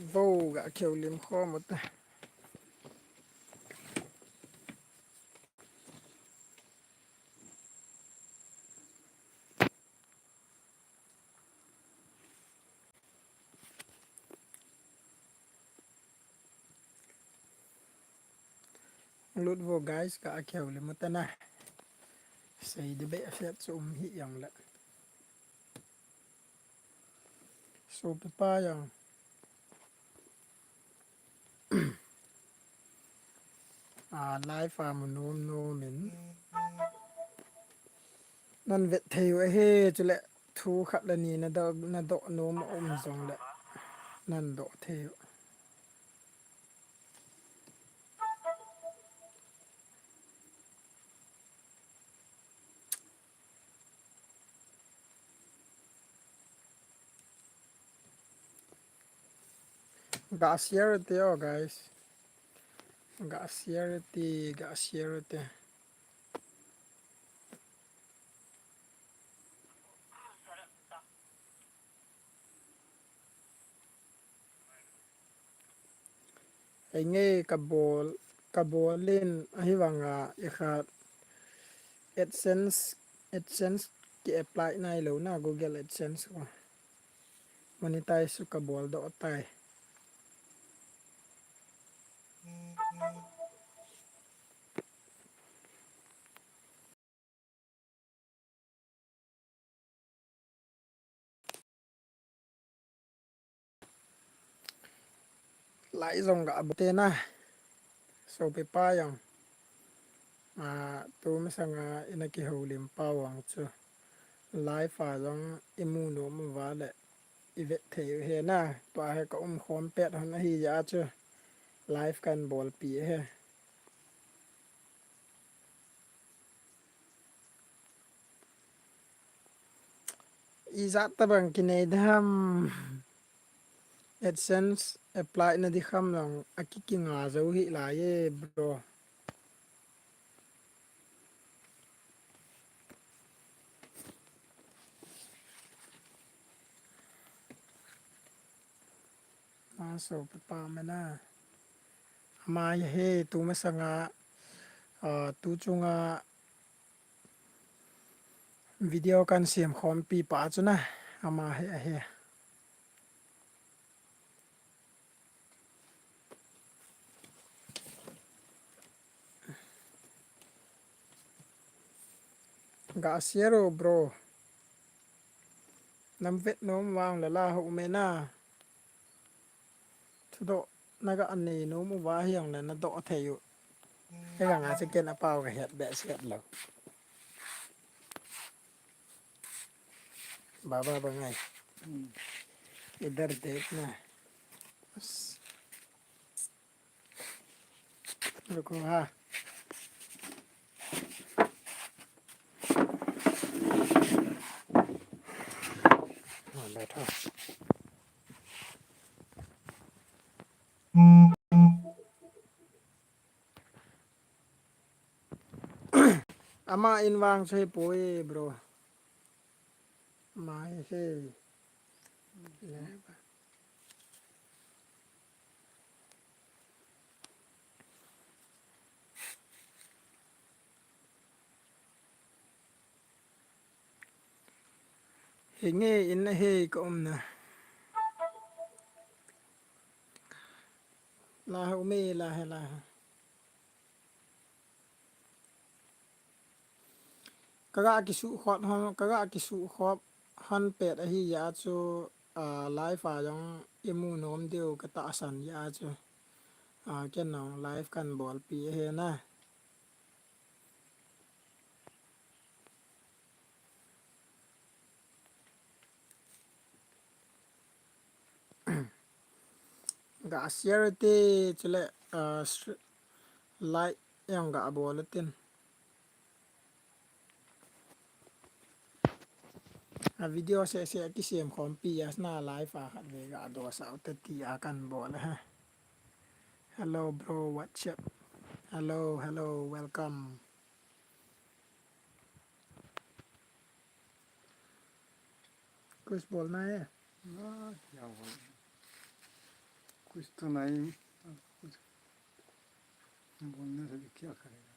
vô gã kiểu liếm kho một tay lút vô guys gã kiểu liếm một tay này xây đi bệ phép zoom hi yang lại số pa yang live farm nôm nôm mìnhนั่นเวทเทวเฮจุเลทูขัดละนี่นะดอกนะดอกโนมอมจงละนั่นดอกเทวกาเซียร์เตียว guys กาเซียร์ตีกาเซียร์ตีไอ้เงี้ยกระโบเล่นไอ้วังอีขาด AdSense AdSense เก็บปลายในหรือหน้า Google AdSense ก็มันนี่ตายสุกระโบลดอกตายไหลส่งกับบุเตนะโซไปป้ายังตัวไม่สังอินักเฮาลิมป้าวังจูไลฟ์ฟ้าจงอิมูโนมว่าแหละอีเวทเทเฮน่าตัวให้ก็คอมเป็ดหันฮียาจูไลฟ์กันบอลปีเฮอีจัตตะบังกินเอดัม AdSense apply na di kham lang akiki nga zo hi la ye bro ma so pa ma na ma ye he tu ma sanga tu chunga video kan siam khom pi pa chuna ama he ga siero bro nam vet nom wang la la ho me na thu do naga anni no mu wa hiang na na do the yu he ga nga se ken a pau ga het be set lo baba ba ngai इधर देखना बस रुको हाँ बैठो ama in wang chơi poi bro mai he hình nghe in he có nè là hậu mê là hay là kaga kisu khot hon kaga kisu khop han pet a hi ya chu live fa jong imu nom deu ka ta san ya chu ken no live kan bol pi he na ga share te chule like yang ga bol tin video se ki sem khom pi as na live fa khat ve ga do sa ta ti a kan bol ha hello bro what's up hello welcome कुछ बोलना है कुछ तो नहीं, कुछ बोलने से भी क्या करेगा।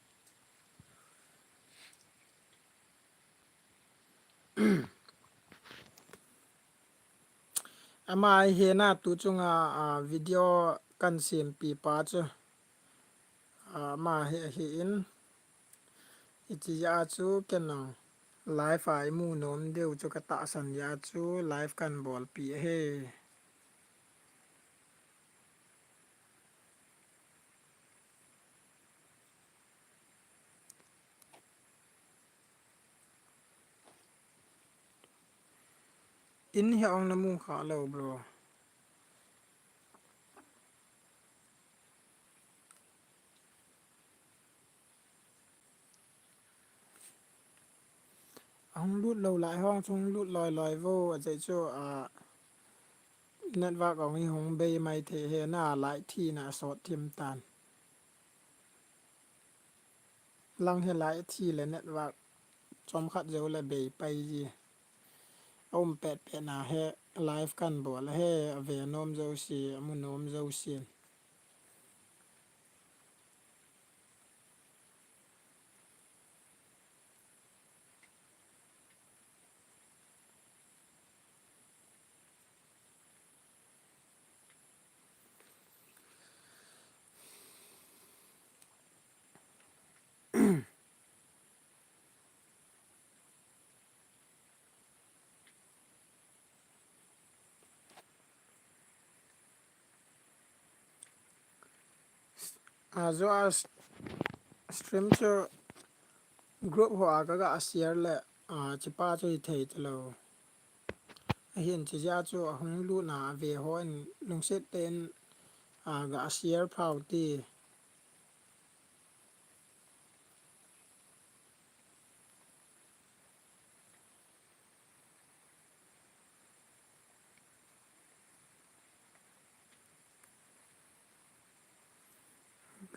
ama he na tu chunga video kan sim pi pa chu ma he in iti ya chu kenang live ai mu nom deu chu ka ta san ya chu live kan bol pi he in he ong na mu kha lo bro ong lut lo lại hong chung lut loi loi vô chạy chu network ong hi hong be mai the he na lại thi na sot tim tan lang he lại thi le network chom khat zo le be pai ji om pet pe na he live kan bol he ve nom zo si mu nom zo sin zo stream chu group ho ga ga share le chi pa chu thei te lo hiện chỉ ra chu hong lu na ve ho in lung set ten ga share phau ti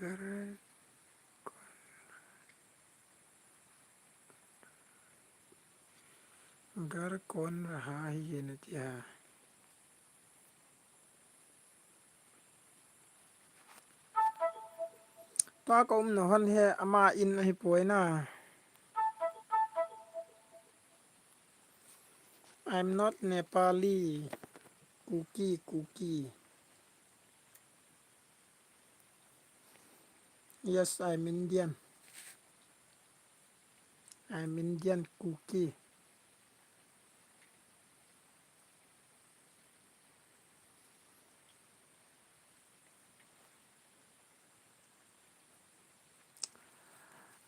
gar gar kon raha hi ye ne tia ta ko no han he ama in hi poina I'm not Nepali cookie yes I'm Indian cookie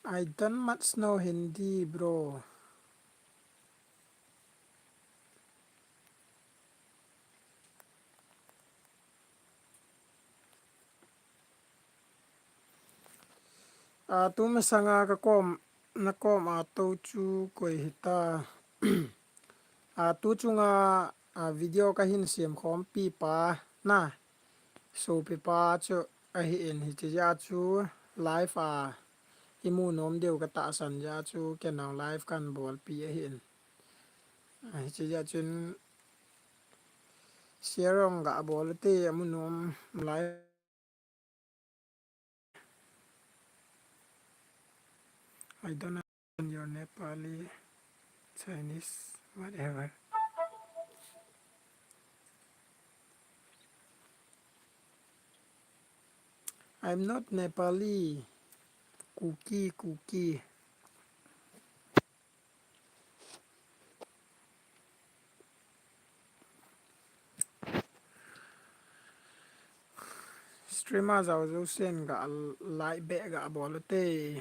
I don't much know Hindi bro tu me sanga ka kom na kom to chu koi hita tu chunga video ka hin sim khom pi pa na so pi pa chu a hi in hi ya chu live imu nom deu ka ta san ya chu ke naw live kan bol pi a hin hi ya chun share ga bol te amu nom live I don't know your Nepali Chinese whatever I'm not Nepali cookie streamer giàu dấu sen gạ lại bẹ gạ bỏ lô tê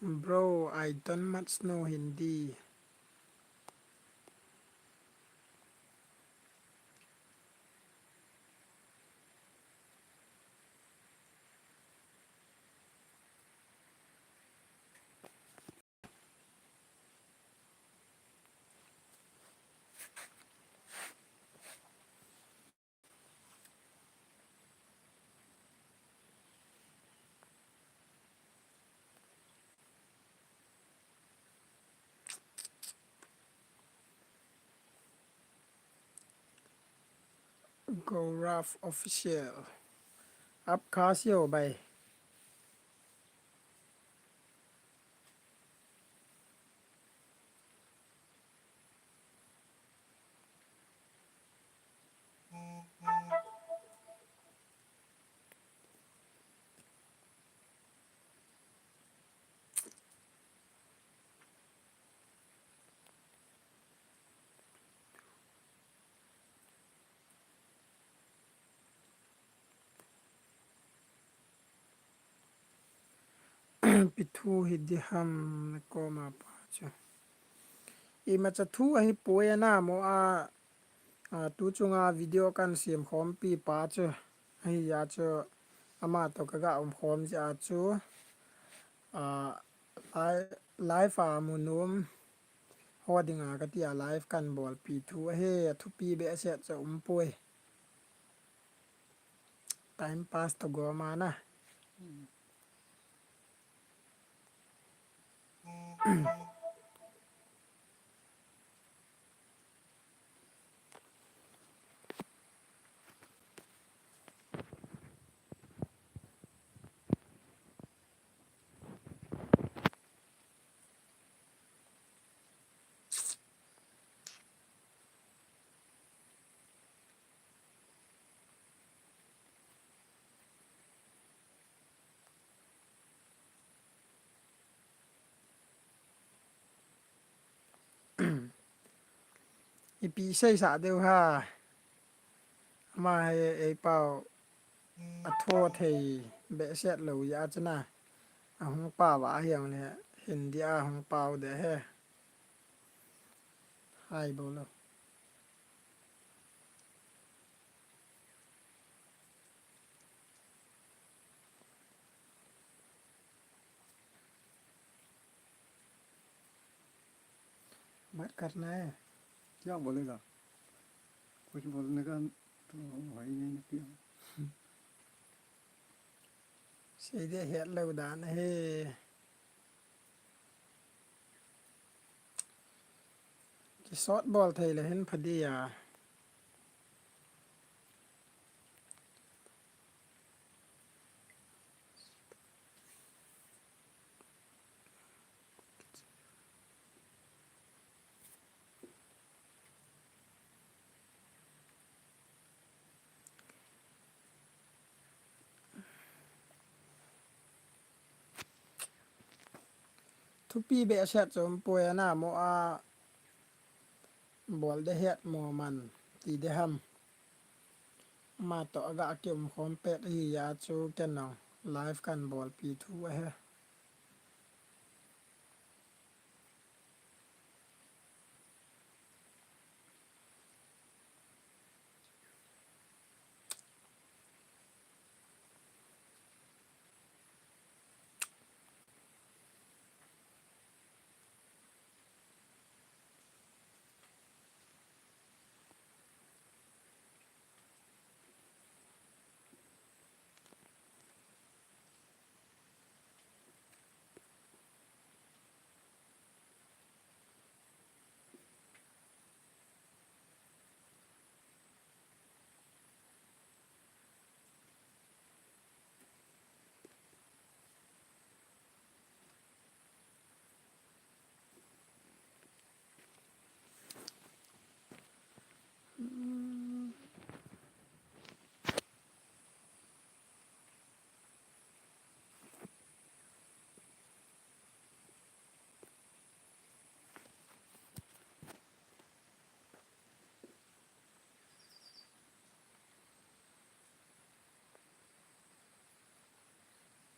bro I don't much know Hindi go rough official up Casio by pitu hidiham ko ma pa chu I ma cha thu hi poya na mo a tu chunga video kan siam khom pi pa chu hi ya chu ama to ka ga khom ja chu a live a munum hodinga ka tia live kan bol pi thu he thu pi be se cha poi time pass to go ma na I pi sei sa deu ha ma e pao a tho thei be set lo ya chana a hong pa wa hiang le hin dia hong pao de he hai bo lo बात करना है क्या बोलेगा कुछ बोलने का तो है ही नहीं क्या सीधे हेड लो दान है कि शॉट बॉल थे ले हिन फदी याทุปีเบะเชตจมป่วยนะโมอาบอลได้เฮ็ดโมมันตีได้ทำมาต่ออากาเกี่ยวคอมเป็ดอียาจูกันนองไลฟ์กันบอลปีทูเฮ